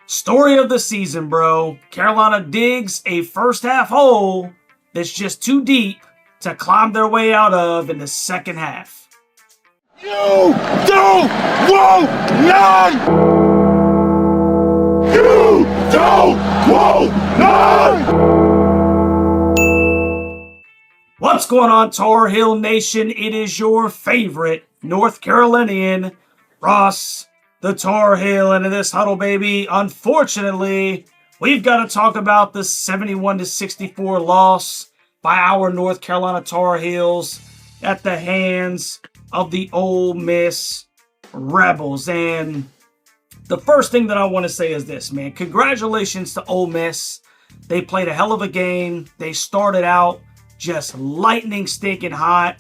Story of the season, bro. Carolina digs a first half hole that's just too deep to climb their way out of in the second half. You don't want none! You don't want none! What's going on, Tar Heel Nation? It is your favorite North Carolinian, Ross the Tar Heel, and in this huddle, baby, unfortunately, we've got to talk about the 71-64 loss by our North Carolina Tar Heels at the hands of the Ole Miss Rebels. And the first thing that I want to say is this, man. Congratulations to Ole Miss. They played a hell of a game. They started out just lightning stinking hot.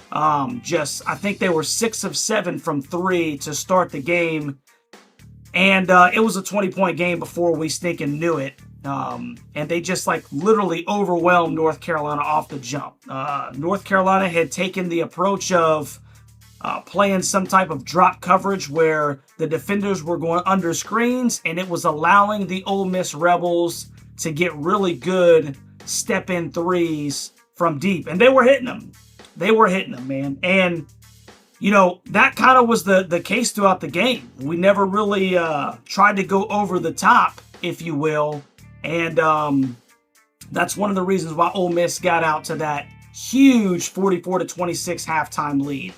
I think they were 6 of 7 from 3 to start the game. And it was a 20-point game before we stinking knew it. And they just literally overwhelmed North Carolina off the jump. North Carolina had taken the approach of playing some type of drop coverage where the defenders were going under screens, and it was allowing the Ole Miss Rebels to get really good step-in threes from deep. And they were hitting them. They were hitting them, man. And, you know, that kind of was the case throughout the game. We never really tried to go over the top, if you will. And that's one of the reasons why Ole Miss got out to that huge 44-26 halftime lead.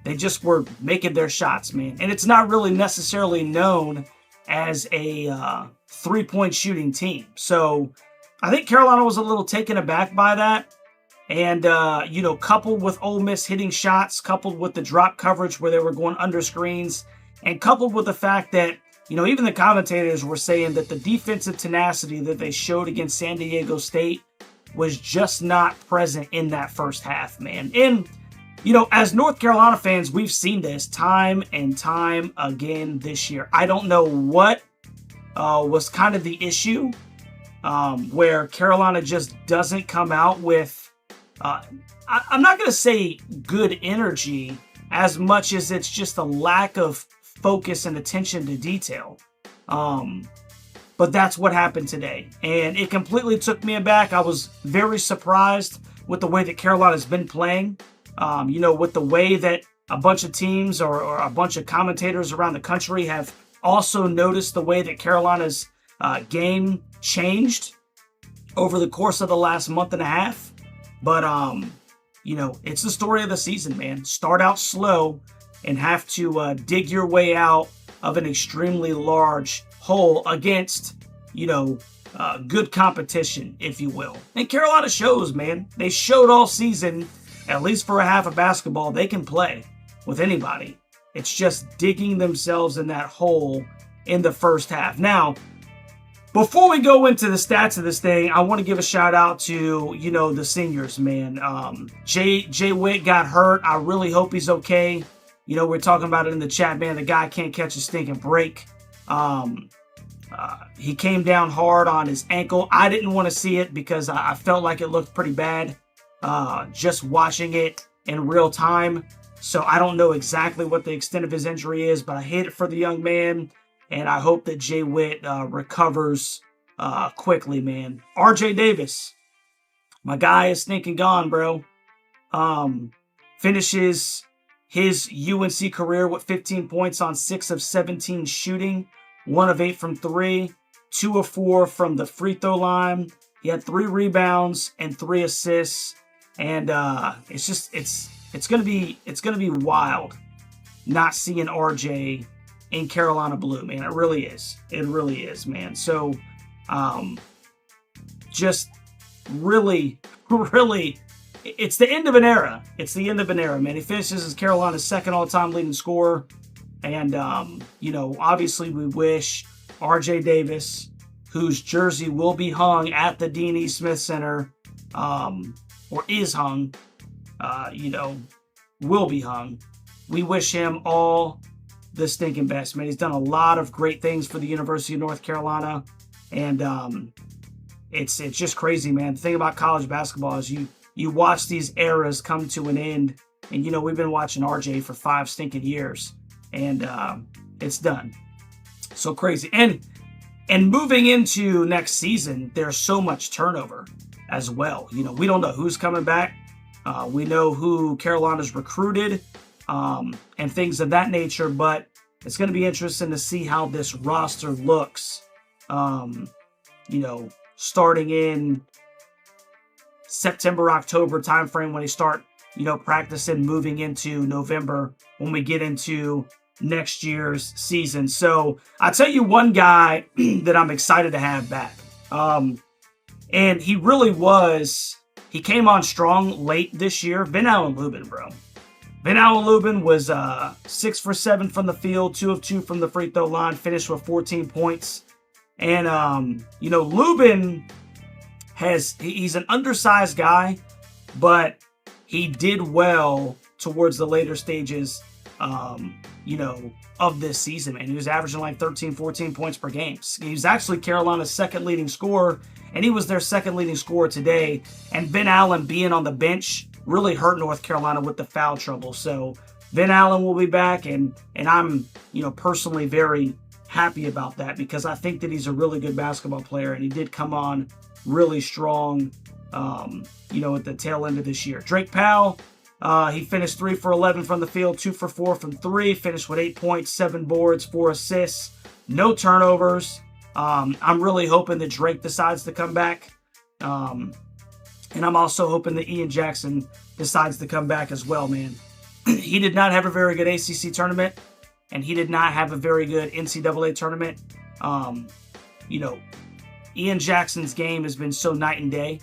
They just were making their shots, man. And it's not really necessarily known as a three-point shooting team. So I think Carolina was a little taken aback by that. And, coupled with Ole Miss hitting shots, coupled with the drop coverage where they were going under screens, and coupled with the fact that, even the commentators were saying that the defensive tenacity that they showed against San Diego State was just not present in that first half, man. And, as North Carolina fans, we've seen this time and time again this year. I don't know what was kind of the issue where Carolina just doesn't come out with I'm not going to say good energy as much as it's just a lack of focus and attention to detail. But that's what happened today. And it completely took me aback. I was very surprised with the way that Carolina's been playing. With the way that a bunch of teams or a bunch of commentators around the country have also noticed the way that Carolina's game changed over the course of the last month and a half. But, it's the story of the season, man. Start out slow and have to dig your way out of an extremely large hole against, good competition, if you will. And Carolina shows, man. They showed all season, at least for a half of basketball, they can play with anybody. It's just digging themselves in that hole in the first half. Now, before we go into the stats of this thing, I want to give a shout out to, the seniors, man. Jay Witt got hurt. I really hope he's okay. We're talking about it in the chat, man. The guy can't catch a stinking break. He came down hard on his ankle. I didn't want to see it because I felt like it looked pretty bad just watching it in real time. So I don't know exactly what the extent of his injury is, but I hate it for the young man. And I hope that Jay Witt recovers quickly, man. RJ Davis, my guy is stinking gone, bro. Finishes his UNC career with 15 points on 6 of 17 shooting, 1 of 8 from 3, 2 of 4 from the free throw line. He had 3 rebounds and 3 assists, and it's gonna be wild not seeing RJ in Carolina blue, man. It really is. It really is, man. So, just really, it's the end of an era. It's the end of an era, man. He finishes as Carolina's second all-time leading scorer. And, obviously we wish RJ Davis, whose jersey will be hung at the Dean E. Smith Center, or is hung, will be hung. We wish him all the stinking best, man. He's done a lot of great things for the University of North Carolina, and it's just crazy, man. The thing about college basketball is you watch these eras come to an end, and we've been watching RJ for 5 stinking years, and it's done. So crazy. And moving into next season, there's so much turnover as well. We don't know who's coming back. We know who Carolina's recruited, and things of that nature, but it's going to be interesting to see how this roster looks, starting in September, October timeframe when they start, practicing, moving into November when we get into next year's season. So I'll tell you one guy that I'm excited to have back. And he really was, he came on strong late this year. Van-Allen Lubin, bro. Van-Allen Lubin was 6 for 7 from the field, 2 of 2 from the free throw line, finished with 14 points. And, Lubin he's an undersized guy, but he did well towards the later stages, of this season, man. He was averaging like 13, 14 points per game. He was actually Carolina's second leading scorer, and he was their second leading scorer today. And Van-Allen being on the bench really hurt North Carolina with the foul trouble. So Van-Allen will be back, and I'm, personally very happy about that because I think that he's a really good basketball player, and he did come on really strong, at the tail end of this year. Drake Powell, he finished 3 for 11 from the field, 2 for 4 from 3, finished with 8 points, 7 boards, 4 assists, no turnovers. I'm really hoping that Drake decides to come back. And I'm also hoping that Ian Jackson decides to come back as well, man. He did not have a very good ACC tournament, and he did not have a very good NCAA tournament. Ian Jackson's game has been so night and day,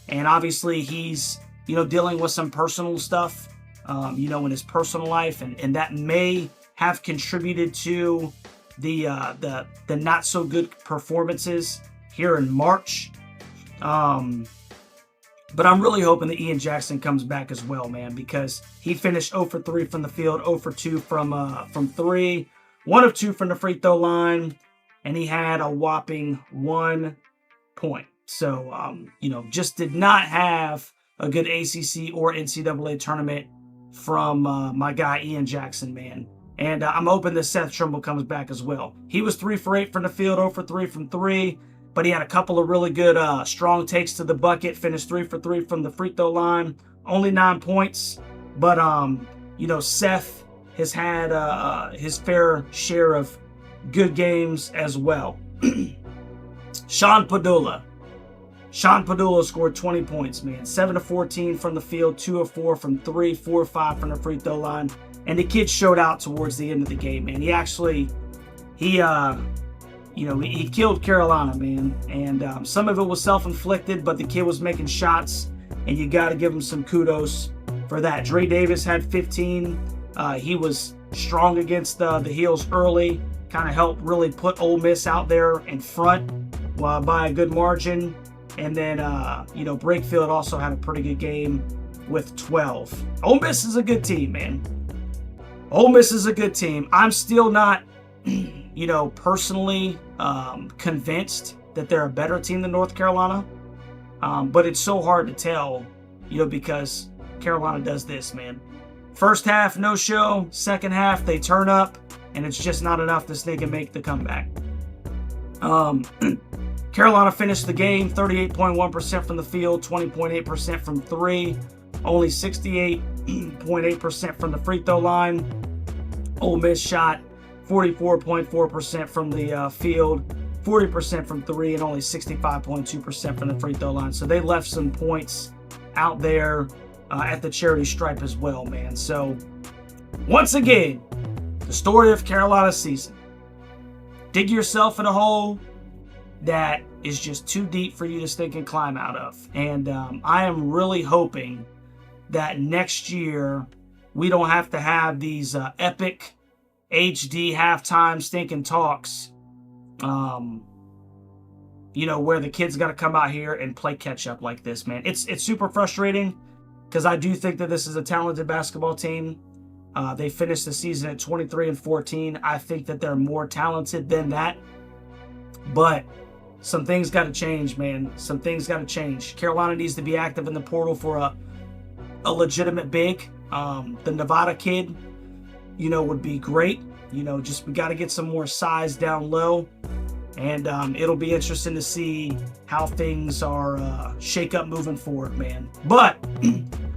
and obviously he's, dealing with some personal stuff, in his personal life, and that may have contributed to the not so good performances here in March. But I'm really hoping that Ian Jackson comes back as well, man, because he finished 0 for 3 from the field, 0 for 2 from 3, 1 of 2 from the free throw line, and he had a whopping 1 point. So, just did not have a good ACC or NCAA tournament from my guy Ian Jackson, man. And I'm hoping that Seth Trimble comes back as well. He was 3 for 8 from the field, 0 for 3 from 3, but he had a couple of really good strong takes to the bucket, finished 3 for 3 from the free throw line, only 9 points. But, Seth has had his fair share of good games as well. Sean Padula scored 20 points, man. 7 of 14 from the field, 2 of 4 from 3, 4 of 5 from the free throw line. And the kid showed out towards the end of the game, man. He actually, he killed Carolina, man. And some of it was self-inflicted, but the kid was making shots, and you got to give him some kudos for that. Dre Davis had 15. He was strong against the Heels early, kind of helped really put Ole Miss out there in front by a good margin. And then, Brakefield also had a pretty good game with 12. Ole Miss is a good team, man. Ole Miss is a good team. I'm still not, personally convinced that they're a better team than North Carolina. But it's so hard to tell, because Carolina does this, man. First half, no show. Second half, they turn up, and it's just not enough to sneak and make the comeback. Carolina finished the game 38.1% from the field, 20.8% from 3, only 68.8% from the free throw line. Ole Miss shot 44.4% from the field, 40% from 3, and only 65.2% from the free throw line. So they left some points out there at the charity stripe as well, man. So once again, the story of Carolina's season. Dig yourself in a hole that is just too deep for you to stink and climb out of. And I am really hoping that next year we don't have to have these epic HD halftime stinking talks, where the kids got to come out here and play catch up like this, man. It's super frustrating because I do think that this is a talented basketball team. They finished the season at 23-14. I think that they're more talented than that. But some things got to change, man. Some things got to change. Carolina needs to be active in the portal for a legitimate big. The Nevada kid, would be great. just we got to get some more size down low. And it'll be interesting to see how things are shake up moving forward, man. But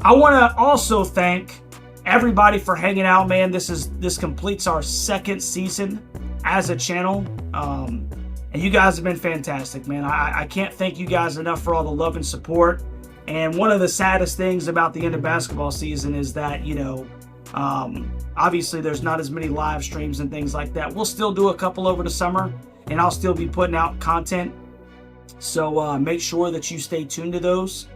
I want to also thank everybody for hanging out, man. This completes our second season as a channel. And you guys have been fantastic, man. I can't thank you guys enough for all the love and support. And one of the saddest things about the end of basketball season is that, obviously there's not as many live streams and things like that. We'll still do a couple over the summer, and I'll still be putting out content. So make sure that you stay tuned to those,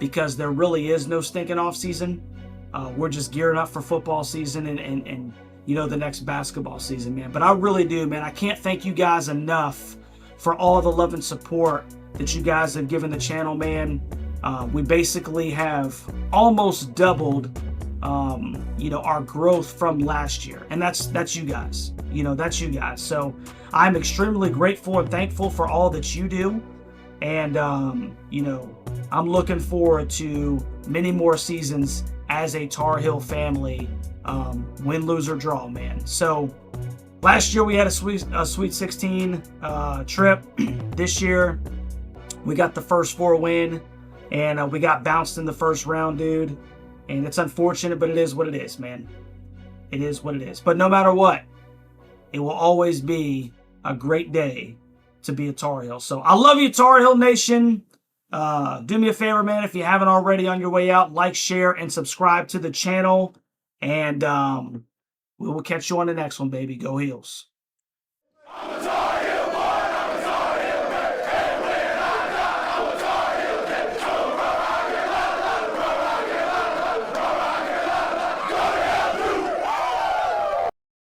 because there really is no stinking off season. We're just gearing up for football season and the next basketball season, man. But I really do, man. I can't thank you guys enough for all the love and support that you guys have given the channel, man. We basically have almost doubled our growth from last year, and that's you guys. That's you guys. So I'm extremely grateful and thankful for all that you do, and I'm looking forward to many more seasons as a Tar Heel family, win, lose, or draw, man. So last year we had a Sweet 16 trip. This year we got the first 4 win, and we got bounced in the first round, dude. And it's unfortunate, but it is what it is, man. It is what it is. But no matter what, it will always be a great day to be a Tar Heel. So I love you, Tar Heel Nation. Do me a favor, man. If you haven't already, on your way out, like, share, and subscribe to the channel. And we will catch you on the next one, baby. Go Heels.